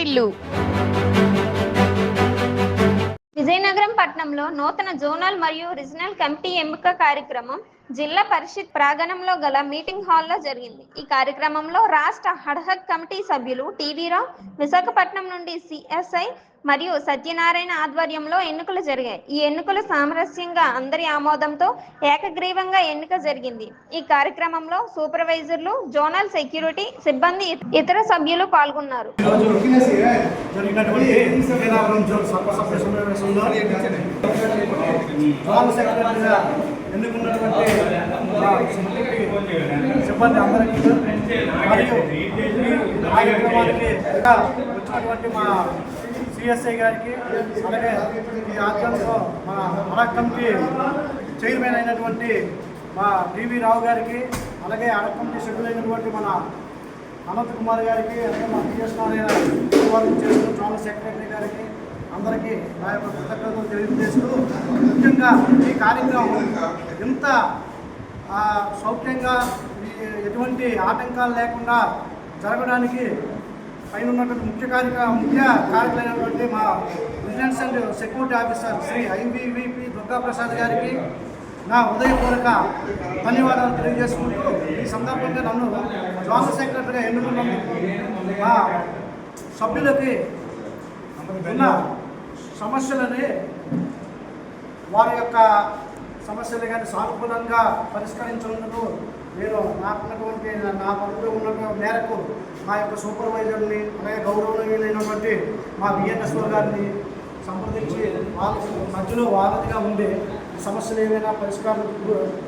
వార్తిల్లు. విజయనగరం పట్టణంలో నూతన జోనల్ మరియు రీజనల్ కమిటీ ఎంపిక కార్యక్రమం జిల్లా పరిషత్ ప్రాంగణంలో గల మీటింగ్ హాల్లో జరిగింది. ఈ కార్యక్రమంలో రాష్ట్ర హడ్హక్ కమిటీ సభ్యులు టీవీరావు, విశాఖపట్నం నుండి సిఎస్ఐ మరియు సత్యనారాయణ ఆధ్వర్యంలో ఎన్నికలు జరిగాయి. ఈ ఎన్నికలు సామరస్యంగా అందరి ఆమోదంతో ఏకగ్రీవంగా ఎన్నిక జరిగింది. ఈ కార్యక్రమంలో సూపర్వైజర్లు, జోనల్ సెక్యూరిటీ సిబ్బంది, ఇతర సభ్యులు పాల్గొన్నారు. సిబ్బంది అందరికీ మరియు వచ్చినటువంటి మా సిఎస్ఐ గారికి, అలాగే ఈ ఆధ్వర్యంలో మా అడక్ కమిటీ చైర్మన్ అయినటువంటి మా టీవీ రావు గారికి, అలాగే అడక్ కమిటీ సభ్యులు అయినటువంటి మన అనంత్ కుమార్ గారికి, అలాగే మా పిఎస్ జోనల్ సెక్రటరీ గారికి అందరికీ నా యొక్క కృతజ్ఞతలు తెలియజేస్తూ, ముఖ్యంగా ఈ కార్యక్రమం ఎంత సౌఖ్యంగా ఎటువంటి ఆటంకాలు లేకుండా జరగడానికి పైన ఉన్నటువంటి ముఖ్య కార్యక్రమైనటువంటి మా vigilance and security officer Shri IVVP Durgaprasad గారికి నా హృదయపూర్వక ధన్యవాదాలు తెలియజేసుకుంటూ, ఈ సందర్భంగా నన్ను జోనల్ సెక్రటరీగా ఎన్నుకున్నందుకు మా సభ్యులకి ఉన్న సమస్యలని, వారి యొక్క సమస్యలు కానీ సానుకూలంగా పరిష్కరించినందుకు నేను నాకున్నటువంటి నా పనులు ఉన్న మేరకు మా యొక్క సూపర్వైజర్ని, అలాగే గౌరవనీయులైనటువంటి మా బిఎన్ఎస్ఓ గారిని సంప్రదించి వాళ్ళ మధ్యలో వారధిగా ఉండి సమస్యలు ఏమైనా పరిష్కారం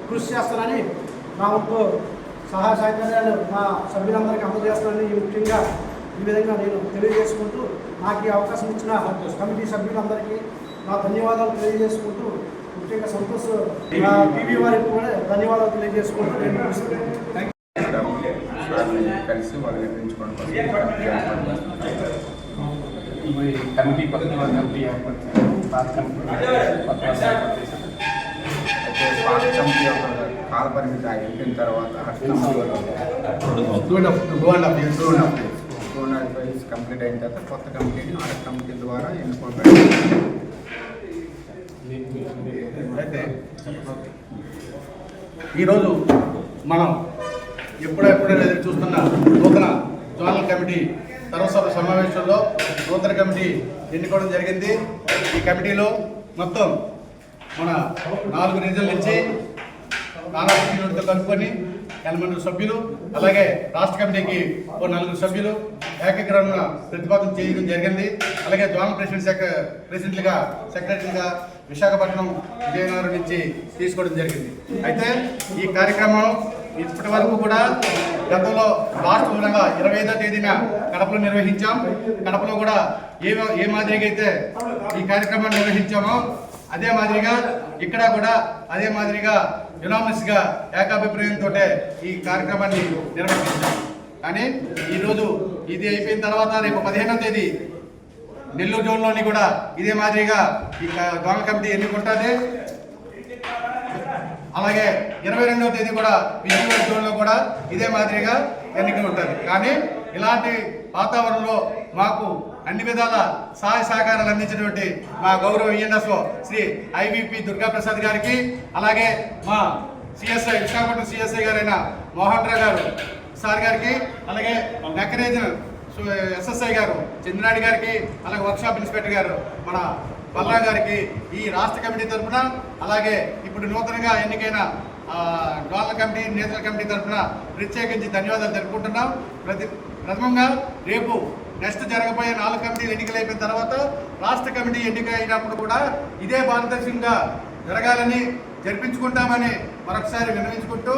కృషి చేస్తానని నా వంతు సహాయ సహకార్యాలు మా సభ్యులందరికీ అందజేస్తానని ముఖ్యంగా ఈ విధంగా నేను తెలియజేసుకుంటూ, నాకు ఈ అవకాశం ఇచ్చిన కమిటీ సభ్యులందరికీ నా ధన్యవాదాలు తెలియజేసుకుంటూ, ముఖ్యంగా సంతోష్ టీవీ వారికి కూడా ధన్యవాదాలు తెలియజేసుకుంటూ నేను కలిసి వాళ్ళు నిర్ణయించుకోవడం కమిటీ కొత్త కమిటీ పాత కమిటీ యొక్క కాల పరిమితి అయిపోయిన తర్వాత కంప్లీట్ అయిన తర్వాత కొత్త కమిటీని ఆ కమిటీ ద్వారా ఎన్నుకోవడం. అయితే ఈరోజు మనం ఎప్పుడెప్పుడైనా ఎదురు చూస్తున్న నూతన జోనల్ కమిటీ సర్వసభ సమావేశంలో నూతన కమిటీ ఎన్నుకోవడం జరిగింది. ఈ కమిటీలో మొత్తం మన 4 రీజన్ల నుంచి నానాతో కలుపుకొని 80 సభ్యులు, అలాగే రాష్ట్ర కమిటీకి 4 సభ్యులు ఏకగ్రహంగా ప్రతిపాదన చేయడం జరిగింది. అలాగే జోనల్ ప్రెసిడెంట్లుగా సెక్రటరీగా విశాఖపట్నం, విజయనగరం నుంచి తీసుకోవడం జరిగింది. అయితే ఈ కార్యక్రమం ఇప్పటి వరకు కూడా గతంలో లాస్ట్ మూలంగా 25వ తేదీన కడపలో నిర్వహించాం. కడపలో కూడా ఏ మాదిరిగా అయితే ఈ కార్యక్రమాన్ని నిర్వహించామో అదే మాదిరిగా ఇక్కడ కూడా అదే మాదిరిగా యునానిమస్గా ఏకాభిప్రాయంతో ఈ కార్యక్రమాన్ని నిర్వహించాం. కానీ ఈరోజు ఇది అయిపోయిన తర్వాత రేపు 15వ తేదీ నెల్లూరు జోన్లోని కూడా ఇదే మాదిరిగా ఈ జోనల్ కమిటీ ఎన్నుకుంటుంది. అలాగే 22వ తేదీ కూడా విజయనగరం జోన్లో కూడా ఇదే మాదిరిగా ఎన్నిక ఉంటుంది. కానీ ఇలాంటి వాతావరణంలో మాకు అన్ని విధాల సహాయ సహకారాలు అందించినటువంటి మా గౌరవ విఎన్ఎస్ఓ శ్రీ ఐవిపి దుర్గాప్రసాద్ గారికి, అలాగే మా సిఎస్ఐ విశాఖపట్నం సిఎస్ఐ గారైన మోహన్ రావు గారు సార్ గారికి, అలాగే నకరేజ్ ఎస్ఎస్ఐ గారు చంద్రనాయుడు గారికి, అలాగే వర్క్షాప్ ఇన్స్పెక్టర్ గారు మన బల్లా గారికి ఈ రాష్ట్ర కమిటీ తరఫున, అలాగే ఇప్పుడు నూతనంగా ఎన్నికైన జోనల్ కమిటీ నేతల కమిటీ తరఫున ప్రత్యేకించి ధన్యవాదాలు తెలుపుకుంటున్నాం. ప్రథమంగా రేపు నెక్స్ట్ జరగబోయే 4 కమిటీలు ఎన్నికలు అయిపోయిన తర్వాత రాష్ట్ర కమిటీ ఎన్నిక అయినప్పుడు కూడా ఇదే పారదర్శకంగా జరగాలని జరిపించుకుంటామని మరొకసారి విన్నవించుకుంటూ,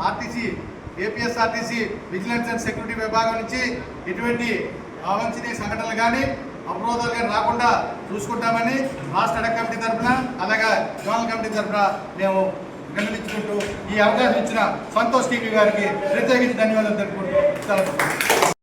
RTC APSRTC vigilance and security విభాగం నుంచి ఎటువంటి అవాంఛనీయ సంఘటనలు కానీ అపరోధాలు కానీ రాకుండా చూసుకుంటామని రాష్ట్ర అడక్ కమిటీ తరఫున, అలాగే జోనల్ కమిటీ తరఫున మేము విన్నవించుకుంటూ, ఈ అవకాశం ఇచ్చిన సంతోష్ టీవీ గారికి ప్రత్యేకించి ధన్యవాదాలు తెలుపుకుంటూ